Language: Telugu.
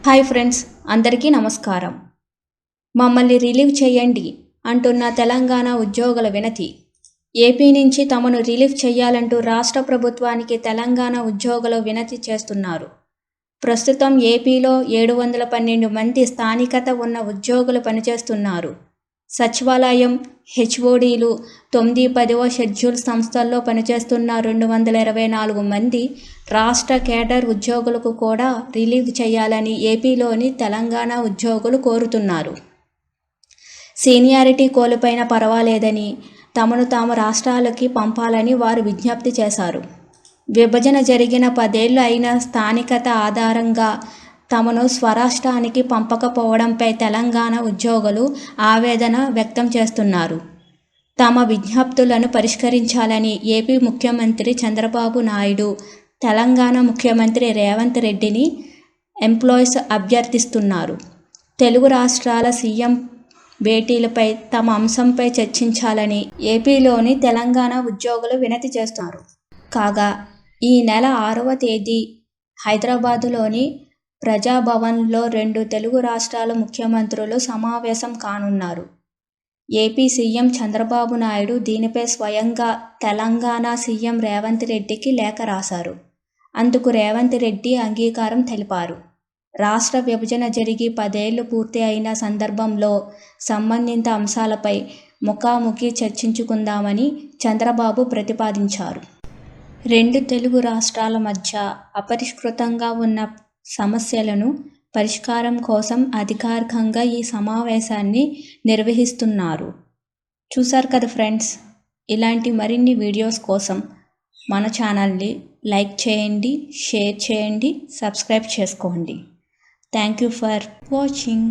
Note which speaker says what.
Speaker 1: హాయ్ ఫ్రెండ్స్, అందరికీ నమస్కారం. మమ్మల్ని రిలీవ్ చేయండి అంటున్న తెలంగాణ ఉద్యోగుల వినతి. ఏపీ నుంచి తమను రిలీవ్ చేయాలంటూ రాష్ట్ర ప్రభుత్వానికి తెలంగాణ ఉద్యోగులు వినతి చేస్తున్నారు. ప్రస్తుతం ఏపీలో 712 మంది స్థానికత ఉన్న ఉద్యోగులు పనిచేస్తున్నారు. సచివాలయం, హెచ్ఓడీలు, 9, 10వ షెడ్యూల్ సంస్థల్లో పనిచేస్తున్న 224 మంది రాష్ట్ర కేడర్ ఉద్యోగులకు కూడా రిలీవ్ చేయాలని ఏపీలోని తెలంగాణ ఉద్యోగులు కోరుతున్నారు. సీనియారిటీ కోల్పోయినా పర్వాలేదని, తమను తాము రాష్ట్రాలకి పంపాలని వారు విజ్ఞప్తి చేశారు. విభజన జరిగిన 10 ఏళ్లు అయిన స్థానికత ఆధారంగా తమను స్వరాష్ట్రానికి పంపకపోవడంపై తెలంగాణ ఉద్యోగులు ఆవేదన వ్యక్తం చేస్తున్నారు. తమ విజ్ఞప్తులను పరిష్కరించాలని ఏపీ ముఖ్యమంత్రి చంద్రబాబు నాయుడు, తెలంగాణ ముఖ్యమంత్రి రేవంత్ రెడ్డిని ఎంప్లాయీస్ అభ్యర్థిస్తున్నారు. తెలుగు రాష్ట్రాల సీఎం భేటీలపై తమ అంశంపై చర్చించాలని ఏపీలోని తెలంగాణ ఉద్యోగులు వినతి చేస్తున్నారు. కాగా ఈ నెల 6వ తేదీ హైదరాబాదులోని ప్రజాభవన్లో 2 తెలుగు రాష్ట్రాల ముఖ్యమంత్రులు సమావేశం కానున్నారు. ఏపీ సీఎం చంద్రబాబు నాయుడు దీనిపై స్వయంగా తెలంగాణ సీఎం రేవంత్ రెడ్డికి లేఖ రాశారు. అందుకు రేవంత్ రెడ్డి అంగీకారం తెలిపారు. రాష్ట్ర విభజన జరిగి 10 ఏళ్లు పూర్తి అయిన సందర్భంలో సంబంధిత అంశాలపై ముఖాముఖి చర్చించుకుందామని చంద్రబాబు ప్రతిపాదించారు. 2 తెలుగు రాష్ట్రాల మధ్య అపరిష్కృతంగా ఉన్న సమస్యలను పరిష్కారం కోసం అధికారికంగా ఈ సమావేశాన్ని నిర్వహిస్తున్నారు. చూశారు కదా ఫ్రెండ్స్, ఇలాంటి మరిన్ని వీడియోస్ కోసం మన ఛానల్ని లైక్ చేయండి, షేర్ చేయండి, సబ్స్క్రైబ్ చేసుకోండి. Thank you for watching.